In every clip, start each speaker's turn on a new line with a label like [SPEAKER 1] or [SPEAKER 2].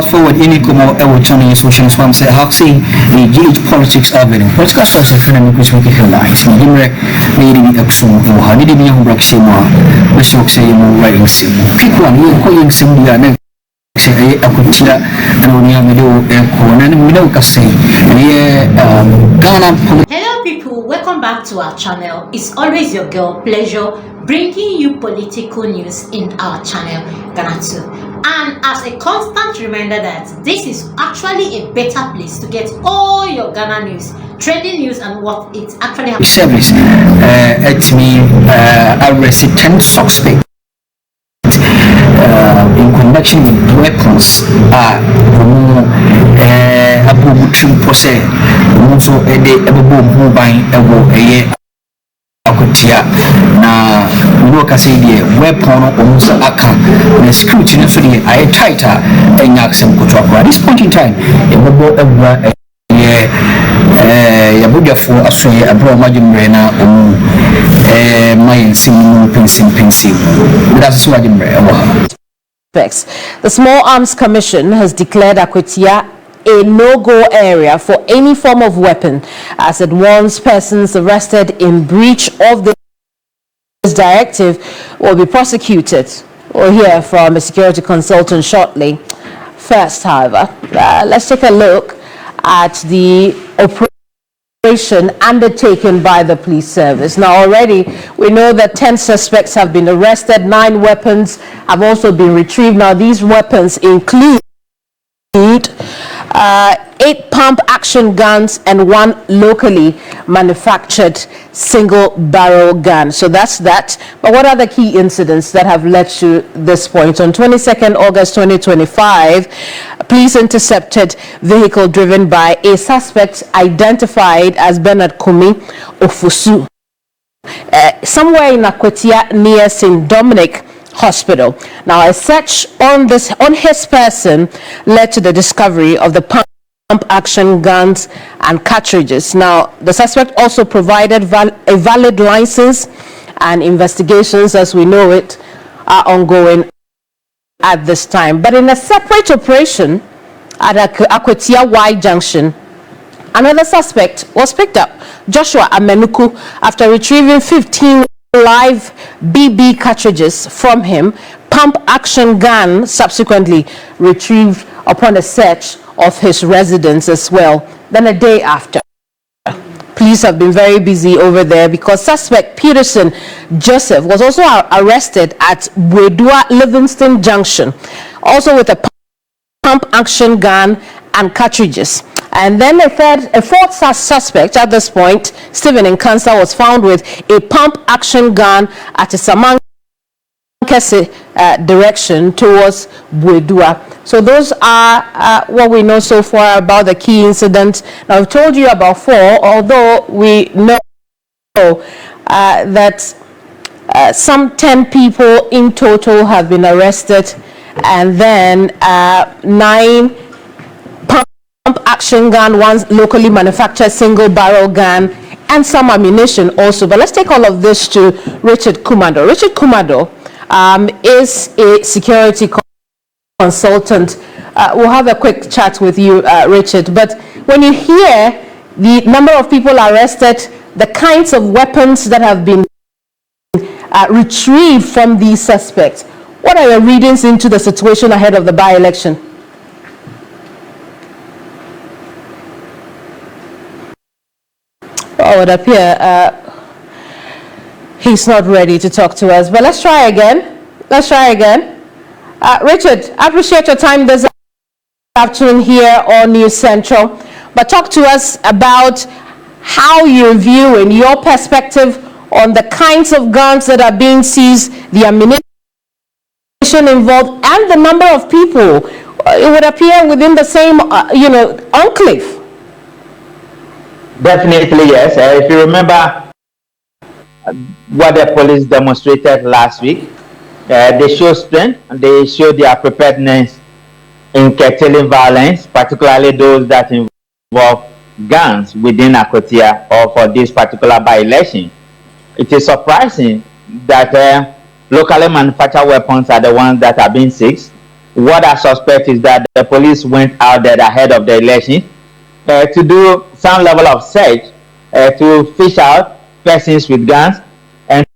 [SPEAKER 1] brought forward any como Chinese socialist farm say how see the politics of it. Political source of economic which make headlines. Nimre need be action or how did be on Braxima, which you say you writing sim. Kick one, you calling sim the next. Say Akutia and only a middle corner and middle Casay. Ghana.
[SPEAKER 2] Hello people, welcome back to our channel. It's always your girl Pleasure bringing you political news in our channel Ghanatube. And as a constant reminder that this is actually a better place to get all your Ghana news, trending news, and what it's actually happening.
[SPEAKER 1] Service at me arrested 10 suspects in connection with weapons. Abu Pose, also a day a boom buying a year. Akutia na Muroka said the weapon almost aka the scrutiny for the I tighter and Yaxam Kutra. At this point in time, a bobo Yabuja for Australia, a bro Majum Rena, my singing pensive. That's what I'm.
[SPEAKER 3] The Small Arms Commission has declared Akutia a no-go area for any form of weapon, as it warns persons arrested in breach of this directive will be prosecuted. We'll hear from a security consultant shortly. First, however, let's take a look at the operation undertaken by the police service. Now, already we know that 10 suspects have been arrested, 9 weapons have also been retrieved. Now, these weapons include 8 pump-action guns and 1 locally manufactured single-barrel gun. So that's that. But what are the key incidents that have led to this point? On 22nd August 2025, police intercepted vehicle driven by a suspect identified as Bernard Kumi Ofusu, somewhere in Akwetia near St. Dominic Hospital. Now, a search on his person led to the discovery of the pump-action guns and cartridges. Now, the suspect also provided a valid license, and investigations, as we know it, are ongoing at this time. But in a separate operation at Akwetia Y Junction, another suspect was picked up, Joshua Amenuku, after retrieving 15 live BB cartridges from him. Pump-action gun subsequently retrieved upon a search of his residence as well. Then a day after, police have been very busy over there because suspect Peterson Joseph was also arrested at Wedua Livingston Junction, also with a pump-action gun and cartridges. And then a fourth suspect at this point, Stephen Nkansa, was found with a pump-action gun at a Samankese direction towards Wedua. So those are what we know so far about the key incidents. Now, I've told you about 4, although we know that some 10 people in total have been arrested, and then 9 pump-action gun, 1 locally manufactured single-barrel gun, and some ammunition also. But let's take all of this to Richard Kumado. Richard Kumado is a security consultant. We'll have a quick chat with you, Richard. But when you hear the number of people arrested, the kinds of weapons that have been retrieved from these suspects, what are your readings into the situation ahead of the by-election? Oh, it appears he's not ready to talk to us, but let's try again. Richard, I appreciate your time this afternoon here on News Central, but talk to us about how you view, in your perspective, on the kinds of guns that are being seized, the ammunition involved, and the number of people. It would appear within the same, enclave.
[SPEAKER 4] Definitely, yes. If you remember what the police demonstrated last week, they showed strength and they showed their preparedness in curtailing violence, particularly those that involve guns within Akwetia or for this particular by-election. It is surprising that locally manufactured weapons are the ones that are being seized, what I suspect is that the police went out there ahead of the election to do some level of search to fish out persons with guns and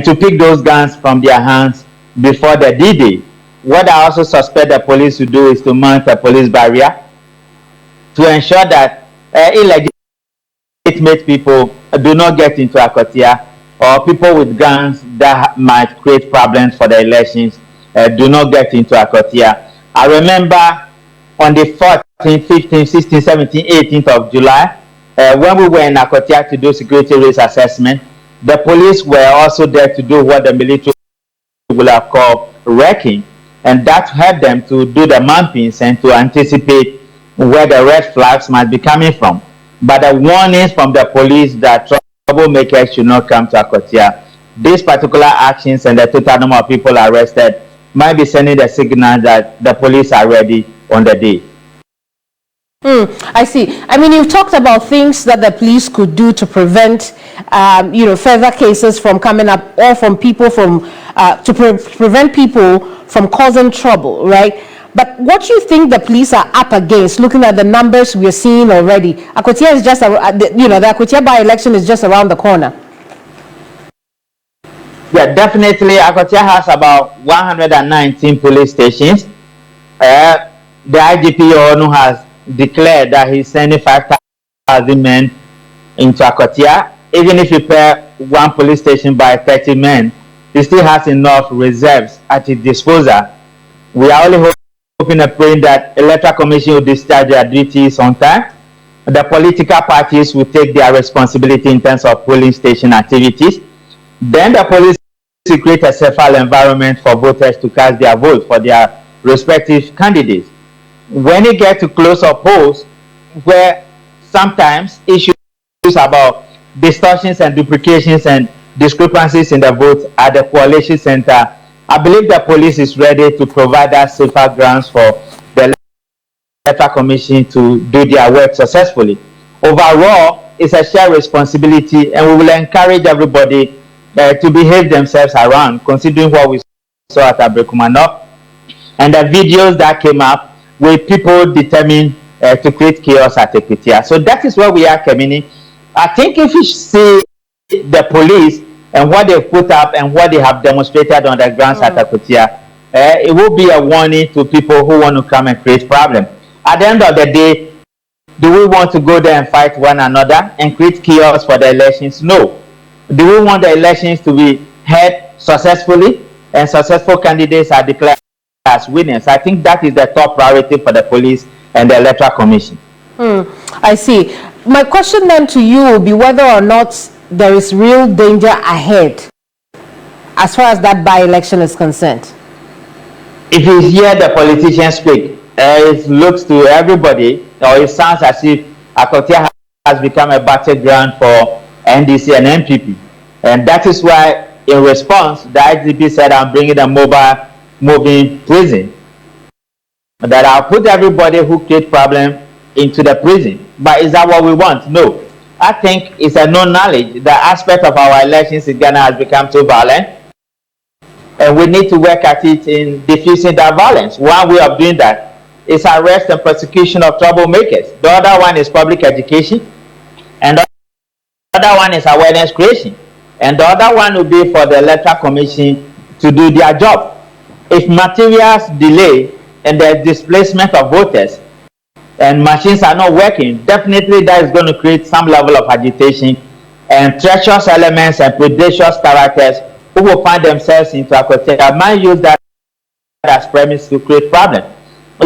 [SPEAKER 4] to pick those guns from their hands before the D-Day. What I also suspect the police to do is to mount a police barrier to ensure that illegitimate people do not get into Akotia, or people with guns that might create problems for the elections do not get into Akotia. I remember on the 14th, 15th, 16th, 17th, 18th of July, when we were in Akotia to do security risk assessment, the police were also there to do what the military would have called wrecking, and that helped them to do the mappings and to anticipate where the red flags might be coming from. But the warnings from the police that troublemakers should not come to Akotia, these particular actions and the total number of people arrested might be sending the signal that the police are ready on the day.
[SPEAKER 3] I see. I mean, you've talked about things that the police could do to prevent, further cases from coming up, or from people from, prevent people from causing trouble, right? But what do you think the police are up against, looking at the numbers we are seeing already? Akotia is just, the Akotia by-election is just around the corner.
[SPEAKER 4] Yeah, definitely. Akotia has about 119 police stations. The IGP has declared that he's sending 5,000 men into Akotia. Even if you pair one police station by 30 men, he still has enough reserves at his disposal. We are only hoping and praying that Electoral Commission will discharge their duties on time. The political parties will take their responsibility in terms of polling station activities. Then the police will create a safer environment for voters to cast their vote for their respective candidates. When you get to close-up polls, where sometimes issues about distortions and duplications and discrepancies in the vote at the coalition center, I believe the police is ready to provide us safer grounds for the Electoral Commission to do their work successfully. Overall, it's a shared responsibility, and we will encourage everybody to behave themselves around, considering what we saw at Abrekumanop and the videos that came up with people determined to create chaos at Equitia. So that is where we are, Kemini. I think if you see the police and what they've put up and what they have demonstrated on the grounds at Equitia, it will be a warning to people who want to come and create problems. At the end of the day, do we want to go there and fight one another and create chaos for the elections? No. Do we want the elections to be held successfully and successful candidates are declared as winners? I think that is the top priority for the police and the Electoral Commission.
[SPEAKER 3] I see. My question then to you will be whether or not there is real danger ahead as far as that by-election is concerned.
[SPEAKER 4] If you hear the politicians speak, it looks to everybody, or it sounds as if Akotia has become a battleground for NDC and NPP. And that is why, in response, the IGP said, I'm bringing a moving prison. That I'll put everybody who create problem into the prison. But is that what we want? No. I think it's a known knowledge. The aspect of our elections in Ghana has become too violent. And we need to work at it in diffusing that violence. One way of doing that is arrest and prosecution of troublemakers. The other one is public education. And the other one is awareness creation. And the other one will be for the Electoral Commission to do their job. If materials delay and there's displacement of voters and machines are not working, definitely that is going to create some level of agitation and treacherous elements and predacious characters who will find themselves into Akotia might use that as premise to create problems.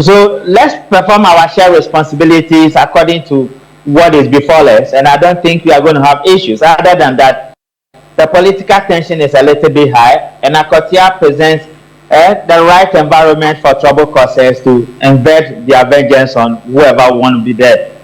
[SPEAKER 4] So let's perform our shared responsibilities according to what is before us, and I don't think we are going to have issues. Other than that, the political tension is a little bit high, and Akotia presents the right environment for trouble causers to invert their vengeance on whoever want to be there.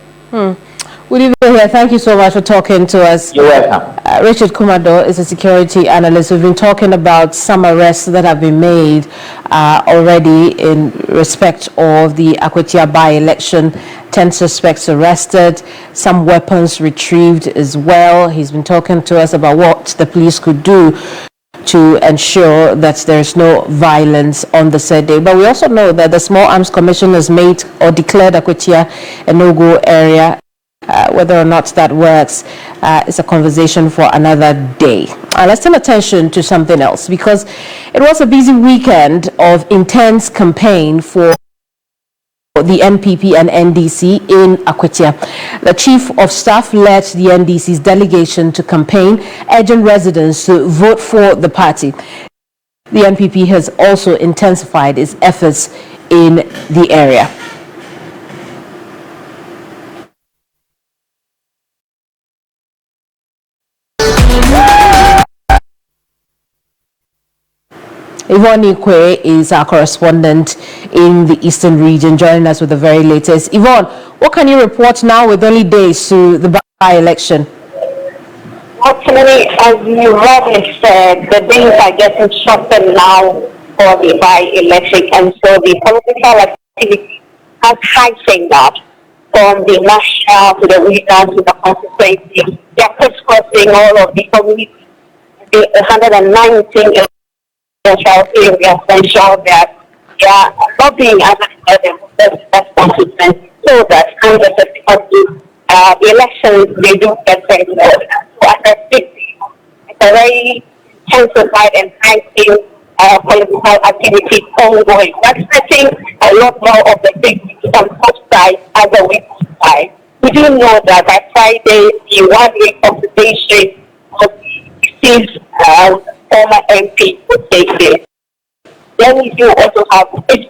[SPEAKER 3] Good evening here. Thank you so much for talking to us.
[SPEAKER 4] You're welcome.
[SPEAKER 3] Richard Kumado is a security analyst. We've been talking about some arrests that have been made already in respect of the Akotia by-election. 10 suspects arrested, some weapons retrieved as well. He's been talking to us about what the police could do to ensure that there is no violence on the said day. But we also know that the Small Arms Commission has made or declared Akwatia a no-go area. Whether or not that works is a conversation for another day. Let's turn attention to something else, because it was a busy weekend of intense campaign for the NPP and NDC in Akwatia. The Chief of Staff led the NDC's delegation to campaign, urging residents to vote for the party. The NPP has also intensified its efforts in the area. Yvonne Ikwe is our correspondent in the Eastern region, joining us with the very latest. Yvonne, what can you report now with only days to the by-election?
[SPEAKER 5] Actually, as you already said, the days are getting shorter now for the by-election, and so the political activity has heightened up from the national to the regional to the constituency. They are crisscrossing all of the communities, the 119 areas, to ensure that they are lobbying as a constituency, so that under the elections they do get very well. So as I speak, it's a very intensified and heightened political activity ongoing. We're expecting a lot more of the things on both sides as a week by. We do know that by Friday, the 1 week consultation of the deceased former MP would take place. Then we do also have activities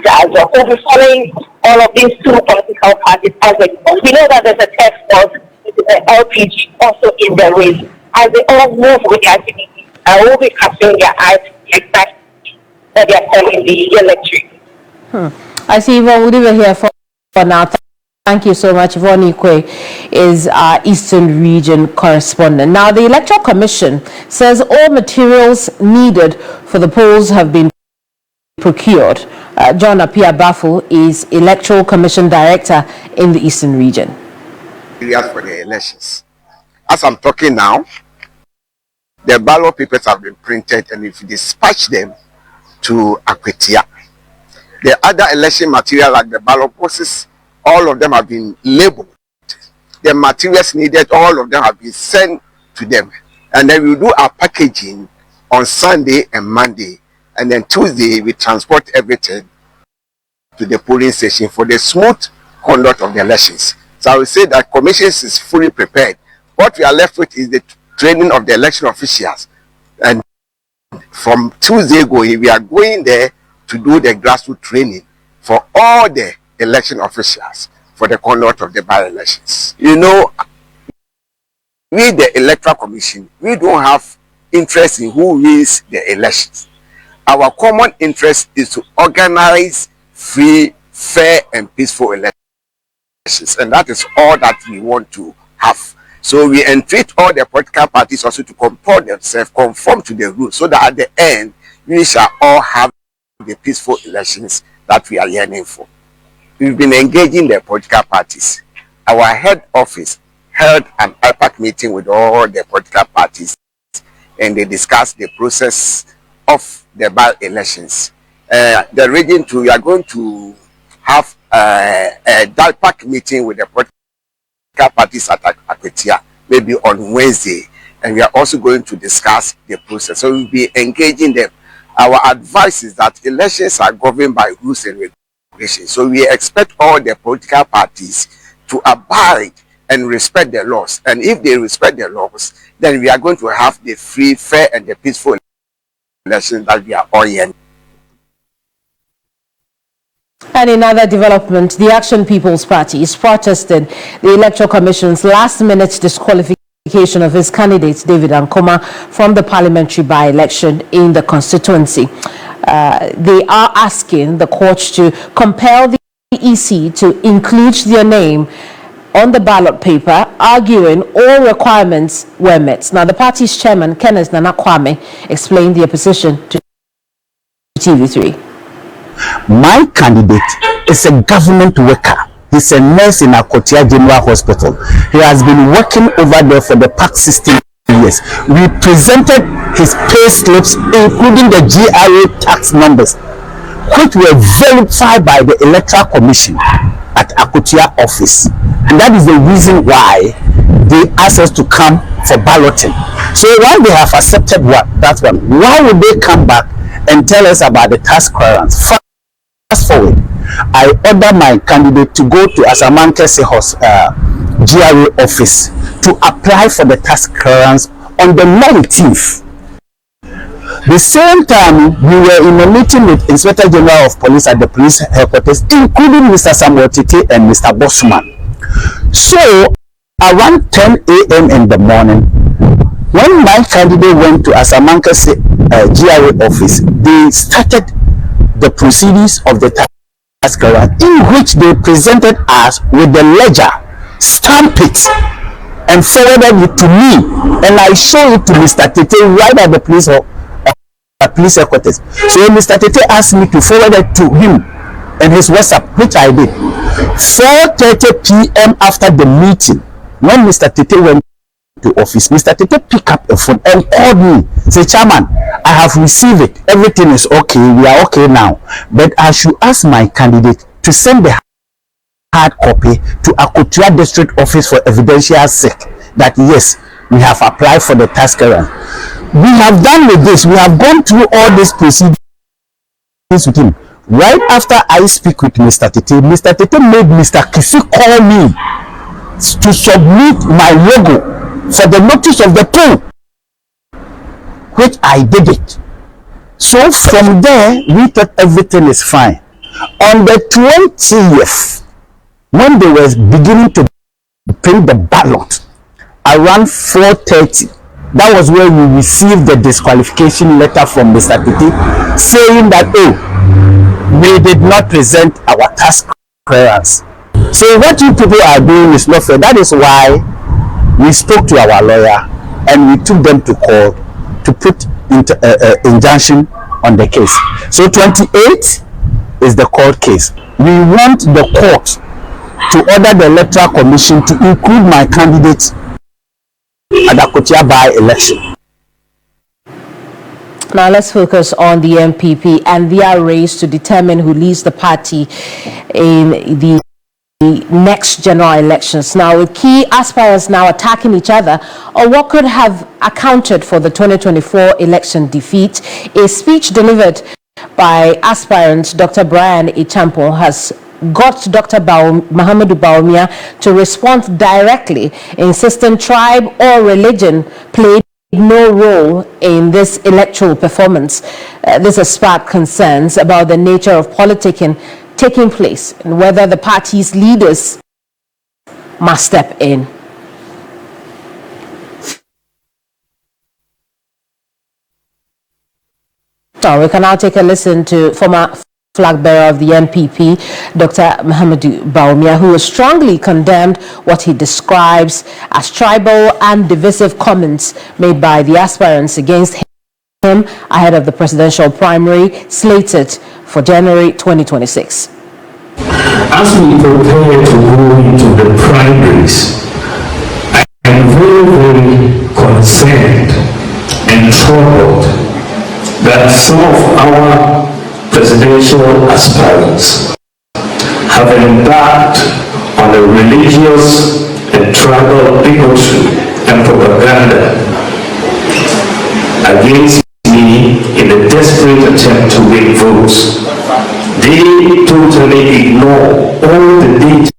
[SPEAKER 5] as well. We'll be following all of these two political parties as well. We know that there's a task force with the LPG also in the race. As they all move with the activities, will be casting their eyes exactly that they are telling the electorate.
[SPEAKER 3] I see Yvonne, we'll leave it here for now. Thank you so much. Yvonne Ikwe is our Eastern Region correspondent. Now, the Electoral Commission says all materials needed for the polls have been procured. John Apia Bafu is Electoral Commission Director in the Eastern Region.
[SPEAKER 6] For the elections. As I'm talking now, the ballot papers have been printed, and if you dispatch them to Akwatia, the other election material like the ballot boxes, all of them have been labeled. The materials needed, all of them have been sent to them. And then we do our packaging on Sunday and Monday. And then Tuesday, we transport everything to the polling station for the smooth conduct of the elections. So I would say that commission is fully prepared. What we are left with is the training of the election officials. And from Tuesday going, we are going there to do the grassroots training for all the election officials for the conduct of the by-elections. You know, we, the Electoral Commission, we don't have interest in who wins the elections. Our common interest is to organize free, fair, and peaceful elections, and that is all that we want to have. So we entreat all the political parties also to comport themselves, conform to the rules, so that at the end, we shall all have the peaceful elections that we are yearning for. We've been engaging the political parties. Our head office held an IPAC meeting with all the political parties, and they discussed the process of the by-elections. The region too, we are going to have a IPAC meeting with the political parties at Akwatia, maybe on Wednesday, and we are also going to discuss the process. So we'll be engaging them. Our advice is that elections are governed by rules and regulations. So we expect all the political parties to abide and respect the laws. And if they respect the laws, then we are going to have the free, fair, and the peaceful elections that we are all in.
[SPEAKER 3] And in other development, the Action People's Party is protesting the Electoral Commission's last-minute disqualification of his candidate, David Ankoma, from the parliamentary by-election in the constituency. They are asking the courts to compel the EC to include their name on the ballot paper, arguing all requirements were met. Now, the party's chairman, Kenneth Nana Kwame, explained their position to TV3.
[SPEAKER 7] My candidate is a government worker. He's a nurse in Akwatia General Hospital. He has been working over there for the past 16 years. years. We presented his pay slips, including the GRA tax numbers, which were verified by the Electoral Commission at Akotia office. And that is the reason why they asked us to come for balloting. So while they have accepted that one, why would they come back and tell us about the tax clearance? Fast forward, I order my candidate to go to Asamankese GRA office to apply for the tax clearance on the 19th. The same time, we were in a meeting with Inspector General of Police at the police headquarters, including Mr. Samuel Tete and Mr. Bosman. So, around 10 a.m. in the morning, when my candidate went to Asamankese GRA office, they started the proceedings of the tax clearance, in which they presented us with the ledger, stamp it, and forwarded it to me, and I showed it to Mr. Tete right at the police headquarters. So Mr. Tete asked me to forward it to him and his WhatsApp, which I did. 4:30 p.m. after the meeting, when Mr. Tete went to office, Mr. Tete picked up a phone and called me. Say, Chairman, I have received it. Everything is okay. We are okay now. But I should ask my candidate to send the hard copy to Akotua District Office for evidential sake that yes, we have applied for the tax clearance. We have done with this. We have gone through all these proceedings with him. Right after I speak with Mr. Tete made Mr. Kisi call me to submit my logo for the notice of the poll, which I did it. So from there, we thought everything is fine. On the 20th, when they were beginning to print the ballot, around 4:30, that was where we received the disqualification letter from Mr. Tete saying that, oh, we did not present our tax clearance. So what you people are doing is not fair. That is why we spoke to our lawyer and we took them to court to put injunction on the case. So 28 is the court case. We want the court to order the Electoral Commission to include my candidate at the Akotia by-election.
[SPEAKER 3] Now let's focus on the NPP and their race to determine who leads the party in the next general elections. Now, with key aspirants now attacking each other on what could have accounted for the 2024 election defeat, a speech delivered by aspirant Dr. Brian Ichampo has got Dr. Mahamudu Bawumia to respond directly, insisting tribe or religion played no role in this electoral performance. This has sparked concerns about the nature of politicking taking place and whether the party's leaders must step in. So we can now take a listen to former flag bearer of the NPP, Dr. Mahamudu Bawumia, who has strongly condemned what he describes as tribal and divisive comments made by the aspirants against him ahead of the presidential primary slated for January 2026.
[SPEAKER 8] As we prepare to go into the primaries, I am very, very concerned and troubled that some of our presidential aspirants have embarked on a religious and tribal bigotry and propaganda against me in a desperate attempt to win votes. They totally ignore all the data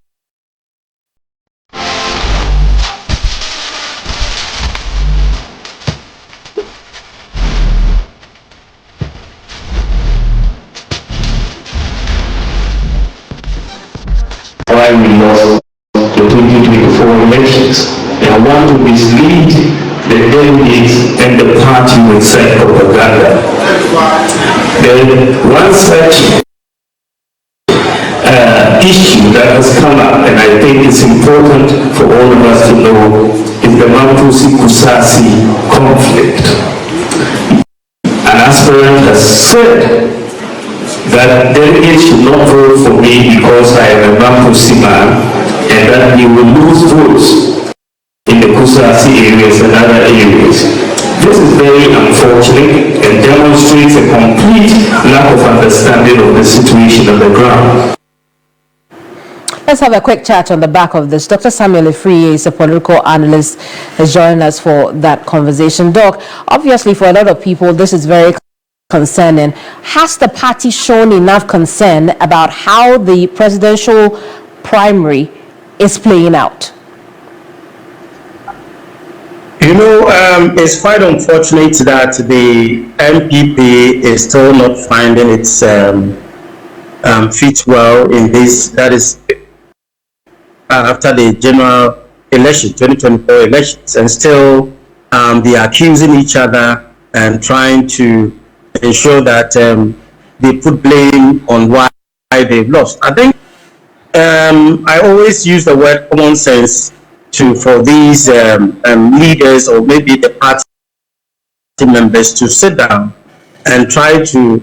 [SPEAKER 8] why we lost the 2024 elections. They want to mislead the delegates and the party with such propaganda. Then one such issue that has come up, and I think it's important for all of us to know, is the Mampusi Kusasi conflict. An aspirant has said that delegates should not vote for me because I am a Mampusi man, and that he will lose votes in the Kusasi areas and other areas. This is very unfortunate and demonstrates a complete lack of understanding of the situation on the ground.
[SPEAKER 3] Let's have a quick chat on the back of this. Dr. Samuel Ifriye is a political analyst, has joined us for that conversation. Doc, obviously for a lot of people, this is very concerning. Has the party shown enough concern about how the presidential primary is playing out?
[SPEAKER 9] You know, it's quite unfortunate that the NPP is still not finding its feet well in this. That is after the general election, 2024 elections, and still they are accusing each other and trying to ensure that they put blame on why they've lost. I think I always use the word common sense for these leaders or maybe the party members to sit down and try to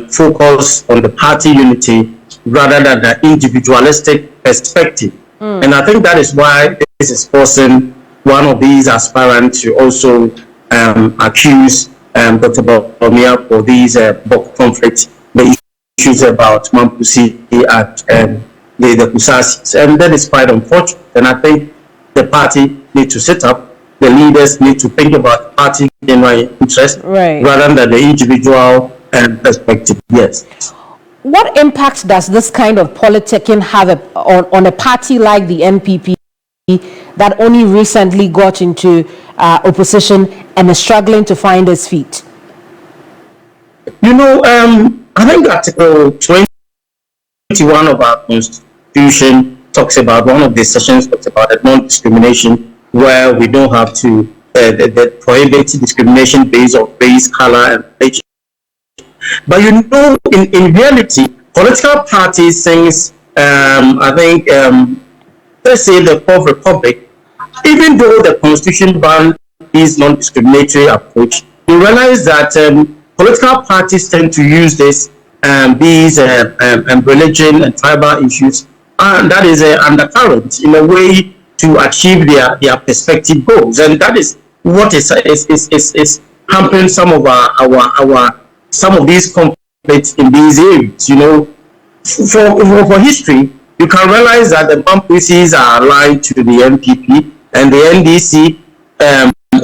[SPEAKER 9] focus on the party unity rather than the individualistic perspective. And I think that is why this is forcing one of these aspirants to also accuse Dr. Bawumia for these conflicts, the issues about Mampusi and the Kusasis. And that is quite unfortunate. And I think the party need to sit up, the leaders need to think about party general interest rather than the individual perspective. Yes.
[SPEAKER 3] What impact does this kind of politicking have on a party like the NPP that only recently got into opposition and is struggling to find its feet?
[SPEAKER 9] You know, I think Article 21 of our Constitution talks about, one of the sessions talks about non-discrimination, where we don't have to prohibit discrimination based on race, color, and religion. But you know, in reality, political parties since I think let's say the Fourth Republic, even though the Constitution bans this non-discriminatory approach, you realize that political parties tend to use these religion and tribal issues, and that is an undercurrent in a way to achieve their perspective goals, and that is what is hampering some of some of these conflicts in these areas. You know, for history, you can realize that the Mampusis are aligned to the NPP and the NDC,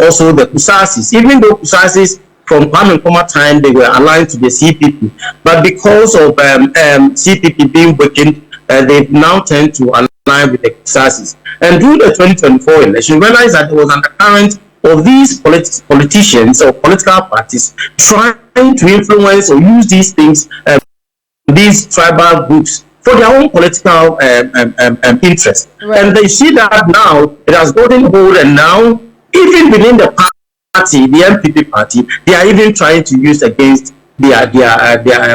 [SPEAKER 9] also the Kusasis. Even though Kusasis from Kwame Nkrumah time, they were aligned to the CPP, but because of CPP being weakened, they now tend to align with the Kusasis. And through the 2024 election, realize that there was an undercurrent of these politicians or political parties trying to influence or use these things, these tribal groups, for their own political interest. And they see that now it has gotten hold, and now even within the party, the NPP party, they are even trying to use against their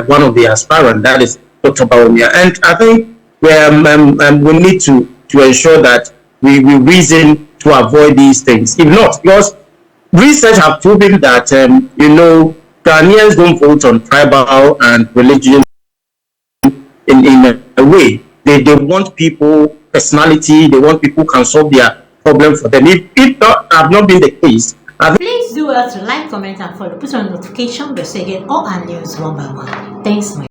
[SPEAKER 9] one of the aspirants, that is Dr. Bawumia. And I think we need to ensure that we reason to avoid these things. If not, because research have proven that you know, Ghanaians don't vote on tribal and religion in a way. They want people personality. They want people who can solve their problem for them. If that have not been the case,
[SPEAKER 2] please do well to like, comment, and follow. Put on notification bell so you get all our news one by one. Thanks, my